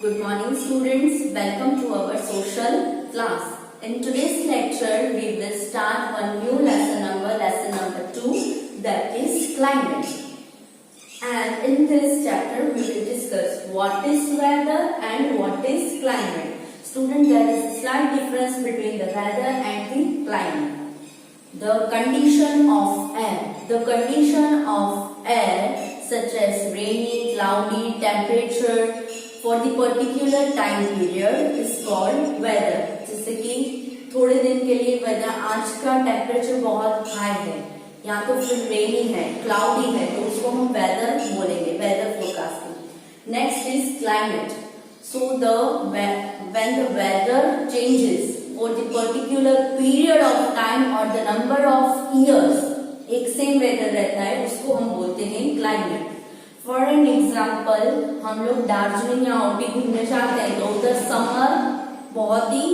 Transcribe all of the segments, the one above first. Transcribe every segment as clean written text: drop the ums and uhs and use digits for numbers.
Good morning students, welcome to our social class. In today's lecture, we will start one new lesson number 2, that is climate. And in this chapter, we will discuss what is weather and what is climate. Student, there is a slight difference between the weather and the climate. The condition of air. The condition of air such as rainy, cloudy, temperature for the particular time period is called weather. जैसे कि थोड़े दिन के लिए weather, आज का temperature बहुत high है या तो फिर रेनी है, क्लाउडी है, तो उसको हम वेदर बोलेंगे, weather forecasting. Next is climate. So when the weather changes for the particular period of time or the number of years, एक सेम वेदर रहता है, उसको हम बोलते हैं क्लाइमेट. फॉर एन एग्जाम्पल, हम लोग दार्जिलिंग या और भी घूमने जाते हैं तो उधर समर बहुत ही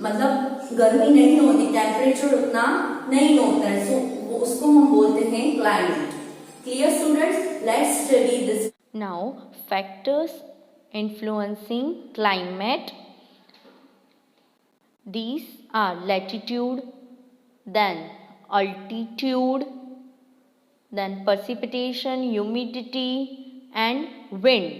मतलब गर्मी नहीं होती, टेम्परेचर उतना नहीं होता है, सो उसको हम बोलते हैं climate. Clear students? Let's study this. Now factors influencing climate. These are latitude, then altitude, then precipitation, humidity and wind.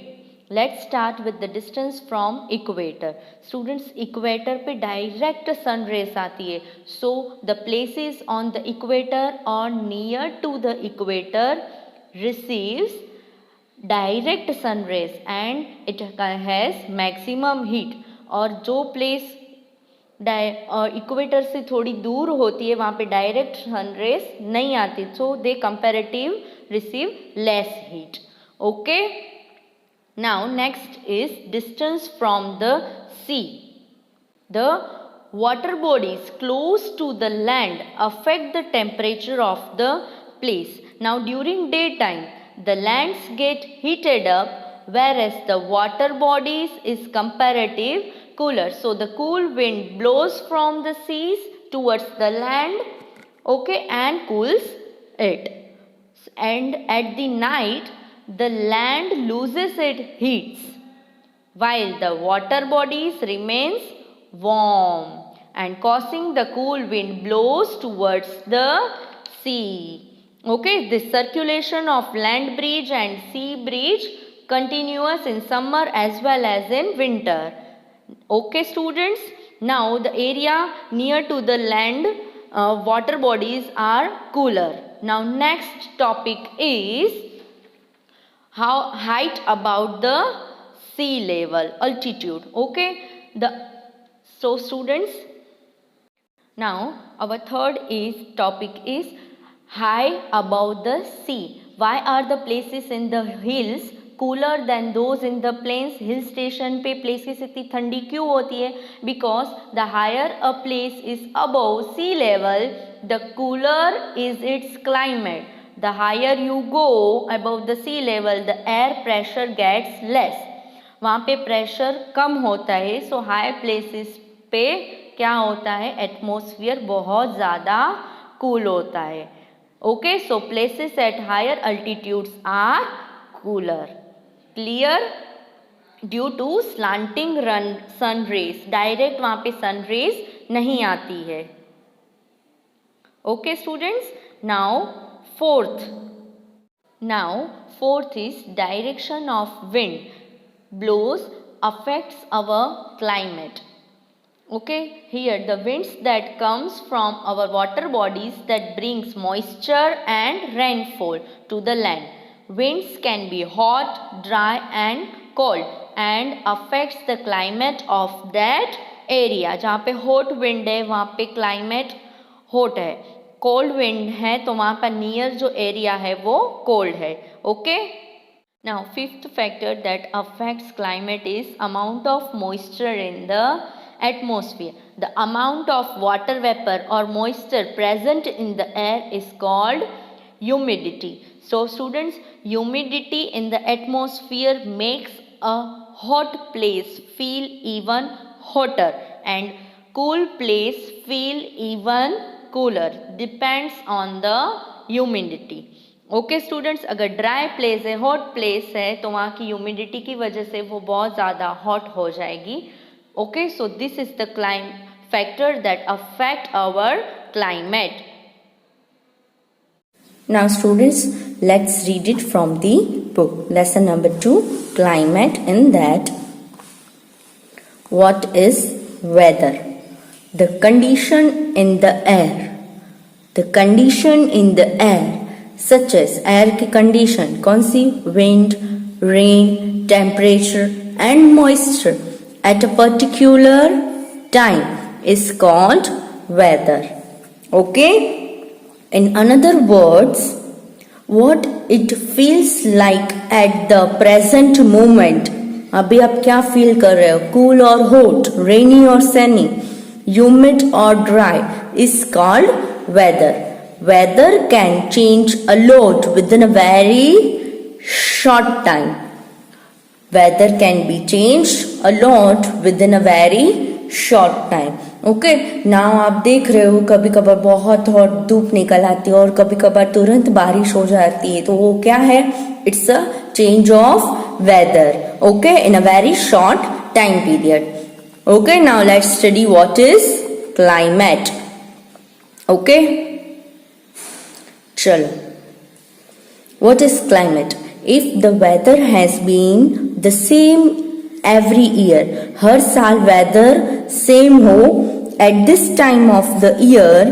Let's start with the distance from equator. Students, equator पे direct sun rays आती है. So the places on the equator or near to the equator receives direct sun rays and it has maximum heat. और जो place equator से थोड़ी दूर होती है वहाँ पे डायरेक्ट सन रेज नहीं आती, so they comparative receive less heat. Okay, now next is distance from the sea. The water bodies close to the land affect the temperature of the place. Now during daytime the lands get heated up, whereas the water bodies is comparative cooler. So the cool wind blows from the seas towards the land, okay, and cools it. And at the night the land loses its heats while the water bodies remains warm and causing the cool wind blows towards the sea. Okay, this circulation of land breeze and sea breeze continuous in summer as well as in winter. Okay students, now the area near to the land water bodies are cooler. Now next topic is how height about the sea level, altitude. Okay, so students, now our third topic is high above the sea. Why are the places in the hills cooler than those in the plains? Hill station पे places इतनी ठंडी क्यों होती है? Because the higher a place is above sea level, the cooler is its climate. The higher you go above the sea level, the air pressure gets less. वहाँ पे pressure कम होता है, सो हाई प्लेसेस पे क्या होता है, एटमॉस्फेयर बहुत ज़्यादा कूल होता है. Okay, so places at higher altitudes are cooler. Clear? Due to slanting sun rays, direct वहाँ पे sun rays नहीं आती है. Okay students, now fourth is direction of wind blows affects our climate. Okay, here the winds that comes from our water bodies that brings moisture and rainfall to the land. Winds can be hot, dry and cold and affects the climate of that area. जहाँ पे hot wind है वहाँ पे climate hot है, cold wind है तो वहाँ पर near जो area है वो cold है. Okay, now fifth factor that affects climate is amount of moisture in the atmosphere. The amount of water vapor or moisture present in the air is called humidity. So students, humidity in the atmosphere makes a hot place feel even hotter and cool place feel even cooler, depends on the humidity. Okay students, अगर dry place है, hot place है, तो वहाँ की humidity की वजह से वो बहुत ज़्यादा हॉट हो जाएगी. Okay, so this is the factor that affect our climate. Now students, let's read it from the book. Lesson number 2, climate. In that, what is weather? The condition in the air. The condition in the air, such as air की condition कौन सी? Wind, rain, temperature and moisture at a particular time is called weather. Okay? In another words, what it feels like at the present moment. अभी आप क्या feel कर रहे हो? Cool or hot, rainy or sunny, humid or dry is called weather. Weather can change a lot within a very short time. Weather can be changed a lot within a very short time. Okay, now आप देख रहे हो कभी कभार बहुत hot धूप निकल आती है और कभी कभार तुरंत बारिश हो जाती है, तो वो क्या है? It's a change of weather. Okay, in a very short time period. Okay, now let's study what is climate. Okay, चलो, what is climate? If the weather has been the same every year, हर साल weather same हो at this time of the year,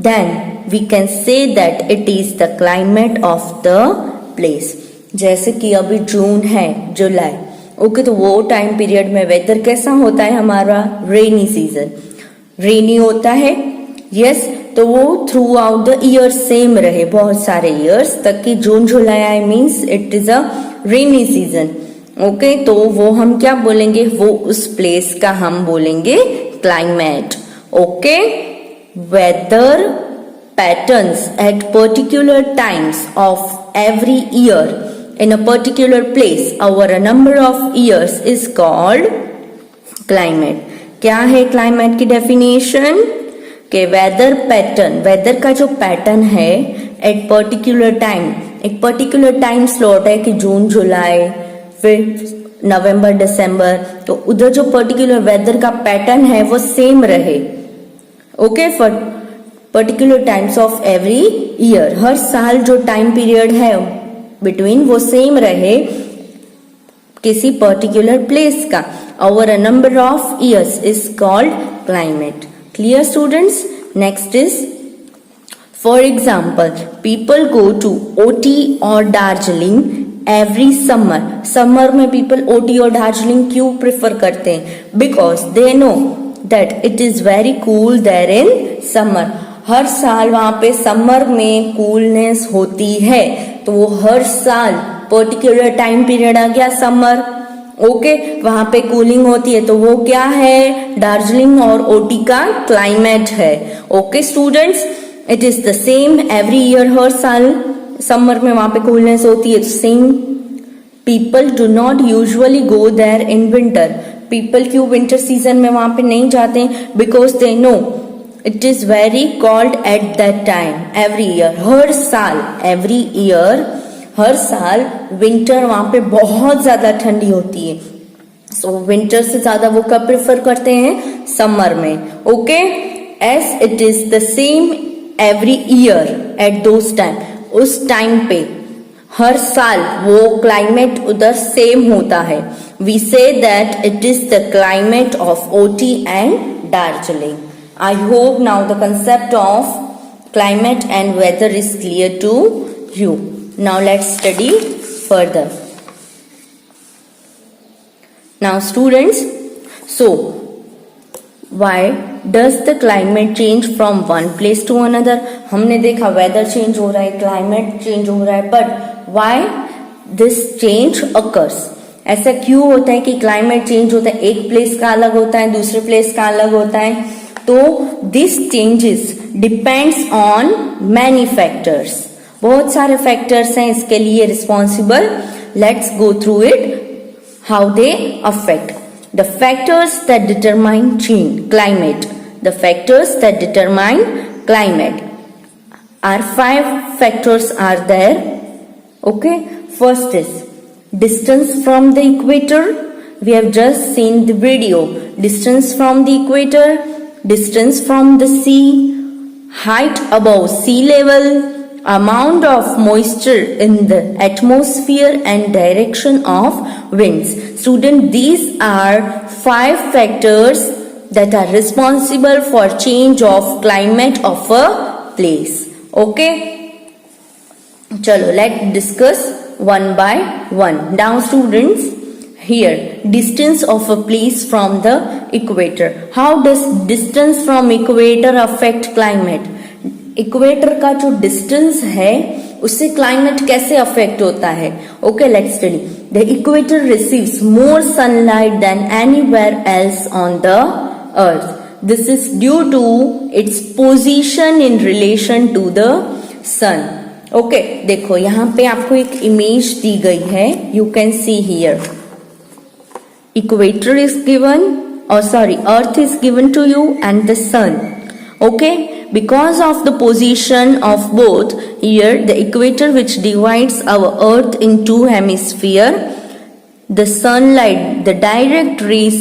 then we can say that it is the climate of the place. जैसे कि अभी जून है, जुलाई, okay, तो वो time period में weather कैसा होता है हमारा? Rainy season. रेनी होता है, यस, तो वो throughout the year same रहे, बहुत सारे ईयर्स तक कि June July I means it is a rainy season. Okay, तो वो हम क्या बोलेंगे? वो उस प्लेस का हम बोलेंगे climate. Okay, weather patterns at particular times of every year in a particular place over a number of years is called climate. क्या है क्लाइमेट की डेफिनेशन? कि वेदर पैटर्न, वेदर का जो पैटर्न है एट पर्टिकुलर टाइम, एक particular time slot है कि जून जुलाई फिर नवंबर दिसंबर, तो उधर जो पर्टिकुलर वेदर का पैटर्न है वो सेम रहे. Okay, for particular times of every year, हर साल जो टाइम पीरियड है बिटवीन वो सेम रहे किसी पर्टिकुलर प्लेस का over a number of years is called climate. Clear students? Next is, for example, people go to OT or Darjeeling every summer. Summer में people OT और Darjeeling क्यों prefer करते हैं? Because they know that it is very cool there in summer. हर साल वहाँ पे summer में coolness होती है, तो वो हर साल पर्टिकुलर टाइम पीरियड आ गया समर. ओके, वहां पे कूलिंग होती है, तो वो क्या है? दार्जिलिंग और ओटी का क्लाइमेट है. Okay students, it is the same every year, हर साल समर में वहां पे कूलनेस होती है. Same people do not usually go there in winter. People क्यों विंटर सीजन में वहां पे नहीं जाते? Because they know it is very cold at that time every year. हर साल, एवरी ईयर, हर साल विंटर वहां पे बहुत ज्यादा ठंडी होती है. सो विंटर से ज्यादा वो कब प्रेफर करते हैं? समर में. Okay, as it is the same every year at those time, उस टाइम पे हर साल वो क्लाइमेट उधर सेम होता है. We say that it is the climate of Ooty and Darjeeling. I hope now the concept of climate and weather is clear to you. Now let's study further. Now students, so why does the climate change from one place to another? हमने देखा weather change हो रहा है, climate change हो रहा है, but why this change occurs? ऐसा क्यों होता है कि climate change होता है, एक place का अलग होता है, दूसरे place का अलग होता है? तो this changes depends on many factors. बहुत सारे फैक्टर्स हैं इसके लिए responsible. Let's go through it, how they affect. The factors that determine change climate. The factors that determine climate. Our 5 factors are there. Okay, first is distance from the equator. We have just seen the video. Distance from the equator, distance from the sea, height above sea level, amount of moisture in the atmosphere and direction of winds. Student, these are 5 factors that are responsible for change of climate of a place. Okay, chalo, let's discuss one by one. Now students, here distance of a place from the equator. How does distance from equator affect climate? Equator का जो distance है उससे climate कैसे affect होता है? Okay, let's study. The equator receives more sunlight than anywhere else on the earth. This is due to its position in relation to the sun. Okay, देखो यहाँ पे आपको एक इमेज दी गई है. You can see here. Equator is given, or sorry, Earth is given to you and the Sun. Okay, because of the position of both, here the equator which divides our Earth in two hemispheres, the sunlight, the direct rays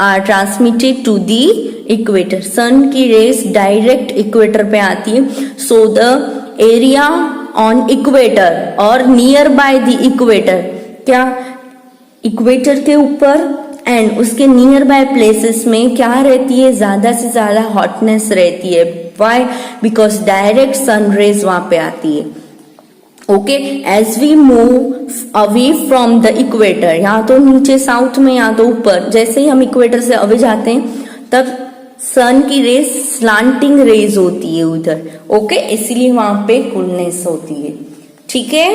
are transmitted to the equator. Sun की rays direct equator पे आती है. So the area on equator or nearby the equator, क्या equator के ऊपर and उसके near by places में क्या रहती है? ज्यादा से ज्यादा हॉटनेस रहती है. Why? Because direct sun rays वहां पे आती है. Okay, as we move away from the equator, या तो नीचे साउथ में या तो ऊपर, जैसे ही हम इक्वेटर से अवे जाते हैं तब सन की रेज स्लांटिंग रेज होती है उधर. ओके, इसीलिए वहां पे कूलनेस होती है. ठीक है.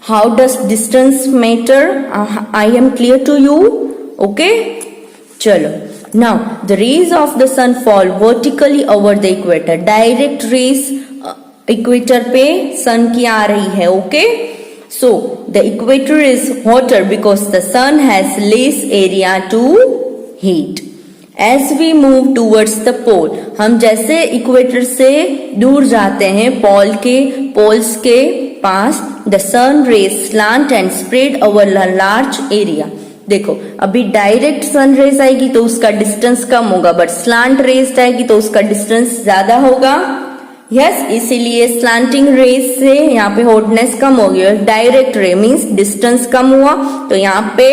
How does distance matter? I am clear to you. Okay, chalo. Now the rays of the sun fall vertically over the equator. Direct rays equator पे sun की आ रही है. Okay, so the equator is hotter because the sun has less area to heat. As we move towards the pole, हम जैसे equator से दूर जाते हैं पोल्स के पास, the sun rays slant and spread over a large area. देखो, अभी direct sun raise आएगी तो उसका डिस्टेंस कम होगा, बट स्लांट रेज आएगी तो उसका डिस्टेंस ज्यादा होगा. यस, इसीलिए स्लांटिंग रेज से यहाँ पे हॉटनेस कम होगी. डायरेक्ट रे मीन्स डिस्टेंस कम हुआ तो यहाँ पे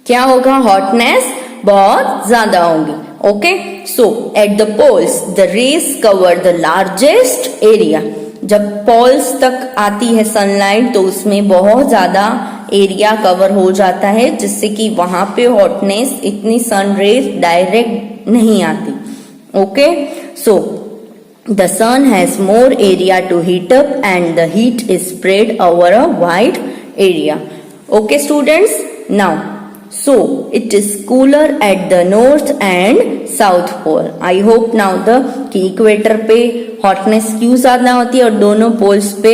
क्या होगा? हॉटनेस बहुत ज्यादा होगी. Okay, so at the poles the rays cover the largest area. जब पोल्स तक आती है सनलाइट तो उसमें बहुत ज्यादा एरिया कवर हो जाता है, जिससे कि वहां पे हॉटनेस, इतनी सन रेज डायरेक्ट नहीं आती. Okay, so the sun has more area to heat up and the heat is spread over a wide area. Okay students, now so it is cooler at the north and south pole. I hope now the कि equator पे hotness क्यों ज्यादा होती है और दोनों poles पे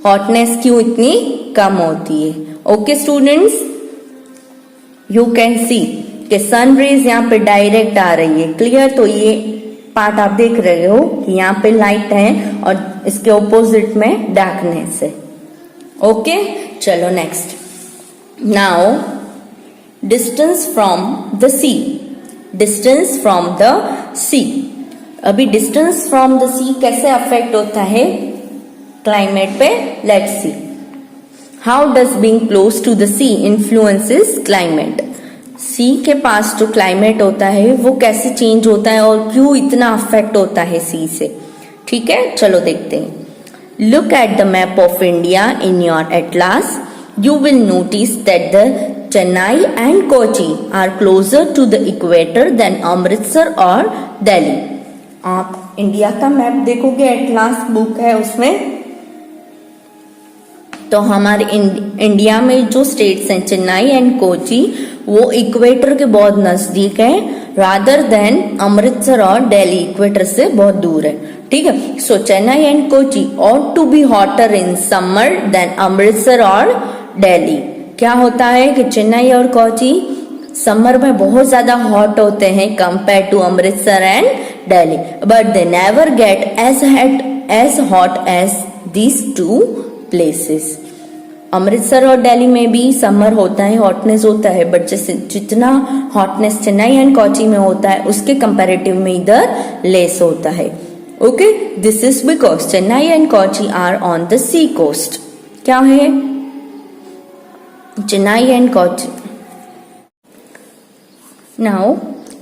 hotness क्यों इतनी कम होती है. ओके स्टूडेंट्स, यू कैन सी कि सन रेज यहाँ पे डायरेक्ट आ रही है. क्लियर? तो ये पार्ट आप देख रहे हो कि यहाँ पे लाइट है और इसके ऑपोजिट में डार्कनेस है. ओके, चलो next. Now distance from the sea. Distance from the sea. अभी डिस्टेंस फ्रॉम द सी कैसे अफेक्ट होता है क्लाइमेट पे? Let's see. How does being close to the sea influences climate. Sea के पास जो क्लाइमेट होता है वो कैसे चेंज होता है और क्यों इतना अफेक्ट होता है सी से? ठीक है, चलो देखते हैं. Look at the map of India in your atlas. You will notice that the Chennai and Kochi are closer to the equator than Amritsar or Delhi. आप इंडिया का मैप देखोगे, एटलास बुक है उसमें, तो हमारे इंडिया में जो states हैं चेन्नई एंड कोची वो इक्वेटर के बहुत नजदीक है, रादर देन अमृतसर और दिल्ली इक्वेटर से बहुत दूर है. ठीक है, so Chennai and Kochi ought to be hotter in summer than Amritsar और दिल्ली. क्या होता है कि चेन्नई और कोची समर में बहुत ज्यादा हॉट होते हैं compare to Amritsar and Delhi, but they never get as hot as these two places. Amritsar और दिल्ली में भी समर होता है, हॉटनेस होता है, बट जैसे जितना हॉटनेस चेन्नई एंड कोची में होता है उसके कंपैरेटिव में इधर लेस होता है. Okay, this is because Chennai and Kochi are on the sea coast. क्या है? Chennai and Kochi. Now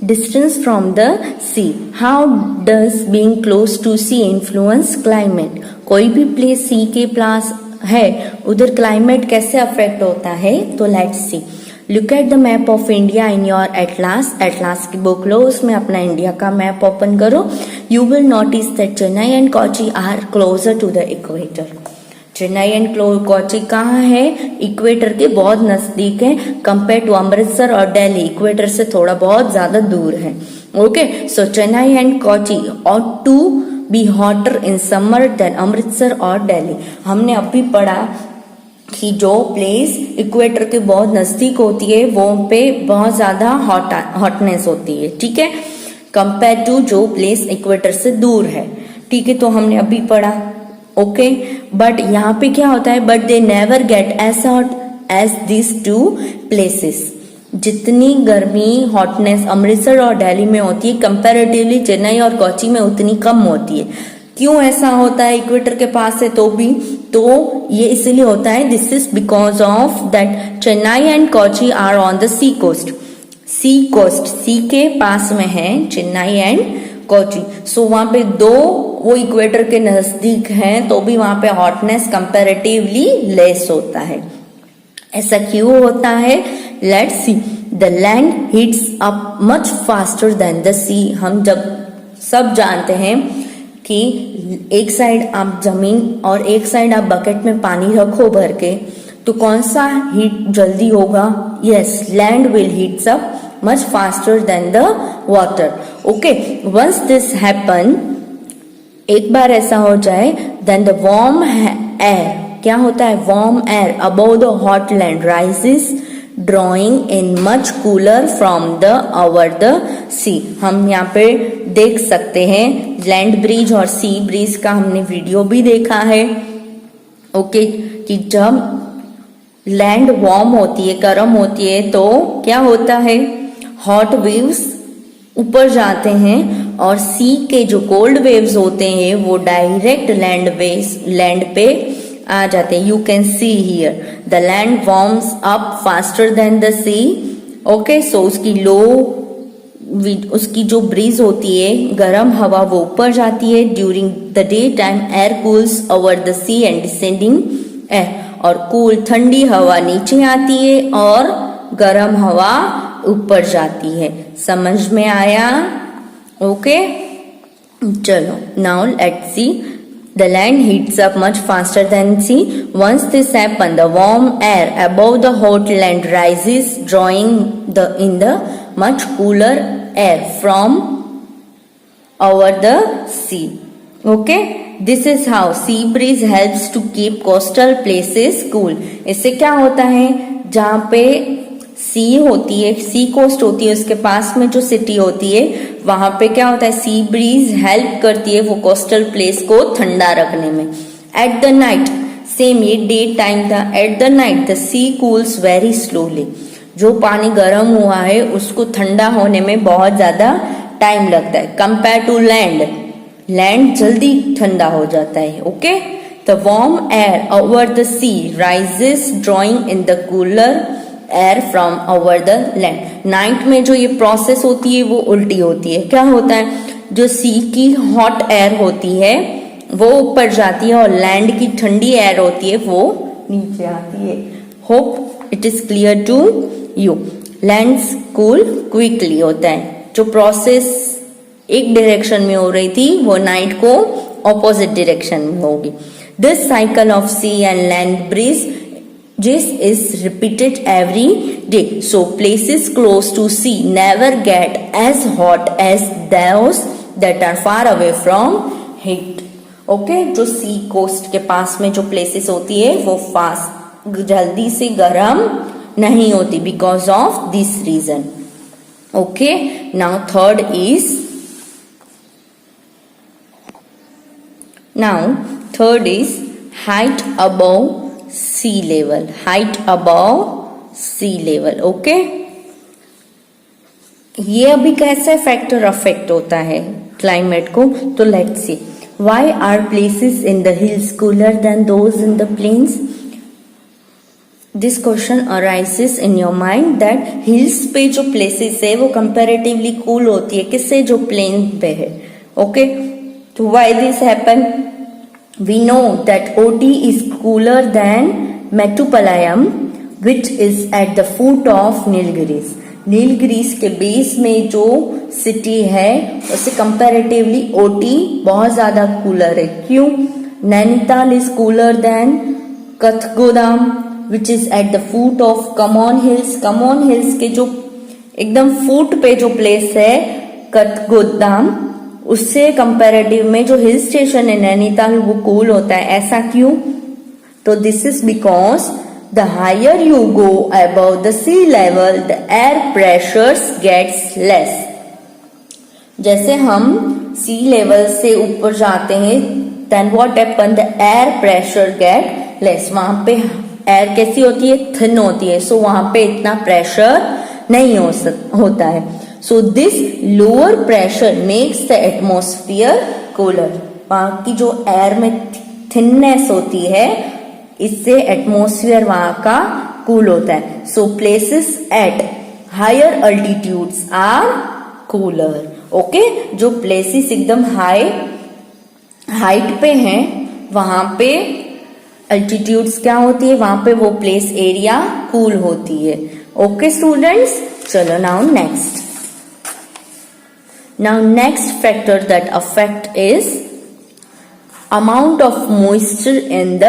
distance from the sea. How does being close to sea influence climate? कोई भी प्लेस सी के पास है उधर क्लाइमेट कैसे अफेक्ट होता है? तो let's see. Look at the map of India in your atlas की बुक लो, उसमें अपना इंडिया का मैप ओपन करो. You will notice that Chennai and Kochi are closer to the equator. Chennai and Kochi कहाँ है? इक्वेटर के बहुत नजदीक है कंपेयर टू अमृतसर और दिल्ली इक्वेटर से थोड़ा बहुत ज्यादा दूर है. Okay, so Chennai and Kochi ought to be hotter in summer than Amritsar और दिल्ली. हमने अभी पढ़ा कि जो प्लेस इक्वेटर के बहुत नजदीक होती है वो पे बहुत ज्यादा हॉटनेस होती है. ठीक है, कंपेयर टू जो प्लेस इक्वेटर से दूर है. ठीक है, तो हमने अभी पढ़ा. ओके, बट यहाँ पे क्या होता है? But they never get as hot as this two places. जितनी गर्मी हॉटनेस अमृतसर और दिल्ली में होती है कंपैरेटिवली चेन्नई और कोची में उतनी कम होती है. क्यों ऐसा होता है? इक्वेटर के पास है तो भी, तो ये इसलिए होता है. This is because of that Chennai and Kochi are on the sea coast. Sea coast, sea के पास में है चेन्नई एंड कोची. सो वहां पे दो वो इक्वेटर के नजदीक हैं तो भी वहां पे हॉटनेस कंपैरेटिवली लेस होता है. ऐसा क्यों होता है? Let's see. The land heats up much faster than the sea. हम जब सब जानते हैं कि एक साइड आप जमीन और एक साइड आप बकेट में पानी रखो भर के, तो कौन सा हीट जल्दी होगा? Yes, land will heats up much faster than the water. Okay, once this happen, एक बार ऐसा हो जाए, देन द वार्म एयर, क्या होता है? Warm air above the hot land rises drawing in much cooler from the over the sea. हम यहाँ पे देख सकते हैं लैंड ब्रिज और सी ब्रिज का हमने वीडियो भी देखा है. ओके, कि जब लैंड वार्म होती है, गर्म होती है, तो क्या होता है? हॉट वेव्स ऊपर जाते हैं और सी के जो कोल्ड वेव्स होते हैं वो डायरेक्ट लैंड पे आ जाते हैं. You can see here the land warms up faster than the sea. Okay, so उसकी जो ब्रीज होती है, गर्म हवा, वो ऊपर जाती है. During the day time air cools over the sea and descending air. और कूल ठंडी हवा नीचे आती है और गर्म हवा ऊपर जाती है. समझ में आया? ओके, चलो, now let's see. The land heats up much faster than sea. Once this happens, the warm air above the hot land rises, drawing in the much cooler air from over the sea. Okay, this is how sea breeze helps to keep coastal places cool. इससे क्या होता है? जहाँ पे सी होती है, सी coast होती है, उसके पास में जो सिटी होती है वहां पे क्या होता है? सी ब्रीज हेल्प करती है वो कोस्टल प्लेस को ठंडा रखने में. एट द नाइट, सेम ये डे टाइम था. At the night the sea cools very slowly. जो पानी गर्म हुआ है उसको ठंडा होने में बहुत ज्यादा टाइम लगता है कंपेयर टू लैंड जल्दी ठंडा हो जाता है. Okay, the warm air over the sea rises drawing in the cooler air from over the land. Night में जो ये प्रोसेस होती है वो उल्टी होती है. क्या होता है? जो सी की हॉट एयर होती है वो ऊपर जाती है और लैंड की ठंडी एयर होती है वो नीचे आती है. Hope it is clear to you. Lands cool quickly होता है. जो प्रोसेस एक डायरेक्शन में हो रही थी वो नाइट को ऑपोजिट डायरेक्शन में होगी. This cycle of sea and land breeze This is repeated every day. So places close to sea never get as hot as those that are far away from heat. Okay, जो सी coast के पास में जो places होती है वो fast जल्दी से गर्म नहीं होती because of this reason. Okay, now third is Now, third is height above sea level. Height above sea level. Okay? ये अभी कैसे फैक्टर अफेक्ट होता है क्लाइमेट को, तो let's C. Why are places in the hills cooler than those in the plains? This question arises in your mind that hills पे जो places है वो comparatively cool होती है किससे, जो plain पे है. Okay? So why this happen? We know that OT is cooler than Mettupalayam, which is at the foot of Nilgiris. Nilgiris के बेस में जो सिटी है उससे कंपैरेटिवली ओटी बहुत ज्यादा कूलर है. क्यों? Nainital is cooler than Kathgodam which is at the foot of Kumaon hills. Kumaon hills के जो एकदम फूट पे जो प्लेस है कथगोदाम, उससे कंपैरेटिव में जो हिल स्टेशन है नैनीताल वो कूल होता है. ऐसा क्यों? तो this is because the higher you go above the sea level, the air pressures gets less. जैसे हम sea level से ऊपर जाते हैं, then what happen? The air pressure get less. वहां पे air कैसी होती है? thin होती है. So वहां पे इतना pressure नहीं होता है. So this lower pressure makes the atmosphere cooler. वहां की जो air में thinness होती है इससे एटमोस्फियर वहां का कूल होता है. So places at higher altitudes are cooler. Okay, जो प्लेसेस एकदम हाइट पे हैं वहां पे अल्टीट्यूड्स क्या होती है, वहां पे वो प्लेस एरिया कूल होती है. ओके स्टूडेंट्स, चलो now next factor that affect is amount of moisture in the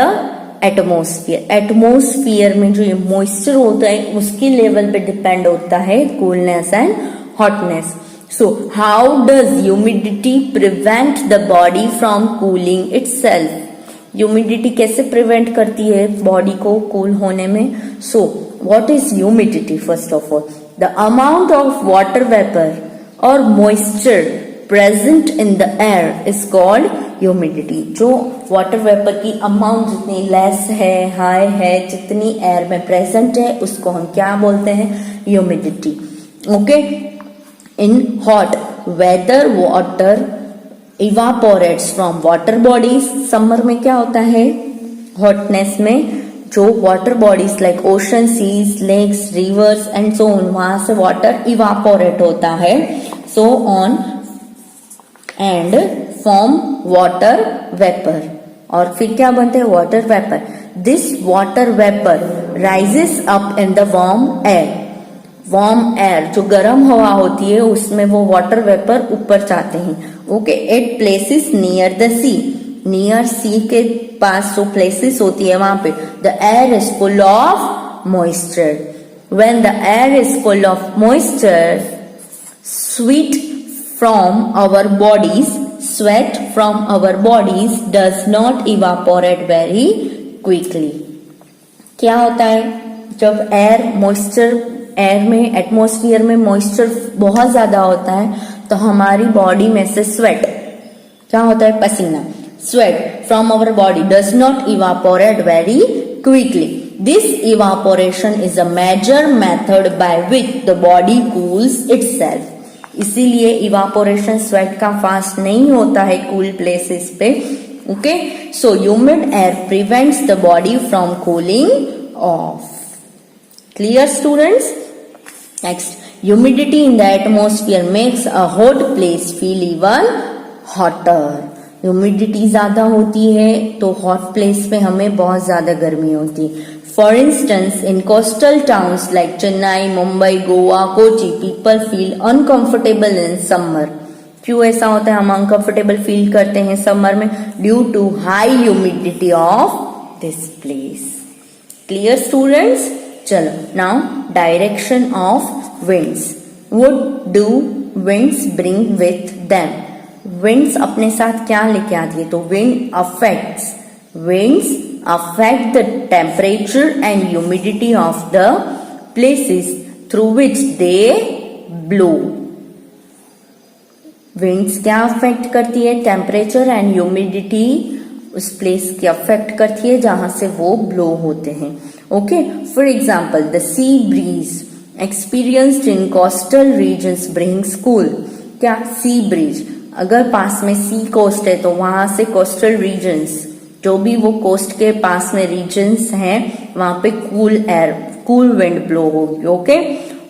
atmosphere. Atmosphere में जो ये मॉइस्चर होता है उसके लेवल पे डिपेंड होता है coolness and hotness. So how does humidity prevent the body from cooling itself. Humidity कैसे प्रिवेंट करती है बॉडी को कूल होने में. So what is humidity? First of all, the amount of water vapour और moisture present in the air is called humidity. जो water vapour की amount जितनी लेस है, हाई है, जितनी एयर में प्रेजेंट है उसको हम क्या बोलते हैं? Humidity. Okay, in hot weather water evaporates from water bodies. Summer में क्या होता है हॉटनेस में? जो water bodies like ocean, seas, lakes, rivers and so on, वहां से वाटर इवापोरेट होता है. So on and form water vapour. और फिर क्या बनते हैं? Water vapour. This water vapour rises up in the warm air. Warm air जो गर्म हवा होती है उसमें वो वाटर वेपर ऊपर जाते हैं. Okay, at places near the sea. Near sea के पास जो प्लेसेस होती है वहां पे the air is full of moisture. When the air is full of moisture, sweat from our bodies does not evaporate very quickly. क्या होता है जब एयर में एटमॉस्फेयर में मॉइस्चर बहुत ज्यादा होता है तो हमारी बॉडी में से स्वेट क्या होता है? पसीना. Sweat from our body does not evaporate very quickly. This evaporation is a major method by which the body cools itself. इसीलिए इवापोरेशन स्वेट का फास्ट नहीं होता है कूल प्लेसेस पे. Okay, so humid air prevents the body from cooling off. Clear students? Next, humidity in the atmosphere makes a hot place feel even hotter. Humidity ज्यादा होती है तो हॉट प्लेस पे हमें बहुत ज्यादा गर्मी होती है. For instance, in coastal towns like Chennai, Mumbai, Goa, Kochi, people feel uncomfortable in summer. क्यों ऐसा होता है? हम uncomfortable feel करते हैं समर में due to high humidity of this place. Clear students? चलो, now direction of winds. What do winds bring with them? Winds अपने साथ क्या लेके आती है? तो winds affect the temperature and humidity of the places through which they blow. Winds क्या affect करती है? टेम्परेचर एंड ह्यूमिडिटी उस प्लेस की अफेक्ट करती है जहां से वो ब्लो होते हैं. Okay, for example the sea breeze experienced in coastal regions brings cool. क्या? Sea breeze. अगर पास में सी कोस्ट है तो वहां से कोस्टल रीजन्स, जो भी वो कोस्ट के पास में रीजन्स हैं, वहां पे cool air, cool wind blow होगी. Okay,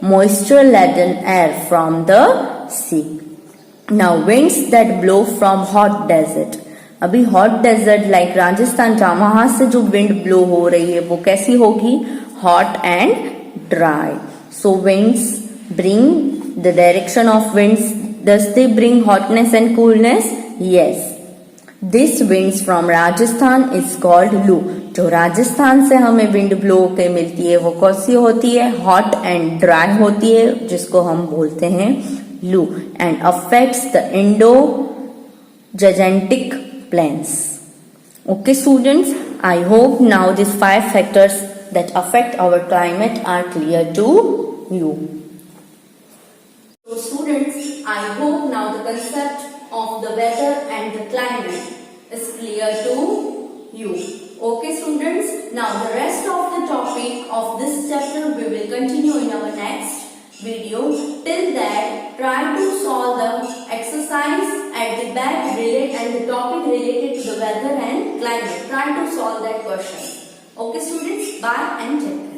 moisture laden air from the sea. Now winds that blow from hot desert. अभी हॉट डेजर्ट लाइक राजस्थान जहां, वहां से जो विंड ब्लो हो रही है वो कैसी होगी? Hot and dry. So winds bring the direction of winds, does they bring hotness and coolness? Yes. This winds from Rajasthan is called लू. जो राजस्थान से हमें विंड ब्लो के मिलती है वो कौन सी होती है? हॉट एंड ड्राई होती है, जिसको हम बोलते हैं loo. And affects the Indo Gangetic plains. Okay students, I hope now these 5 factors that affect our climate are clear to you. So students, I hope now the concept of the weather and the climate is clear to you. Okay students, now the rest of the topic of this chapter we will continue in our next video. Till that, try to solve the exercise at the back related and the topic related to the weather and climate. Try to solve that question. Okay students, bye and take care.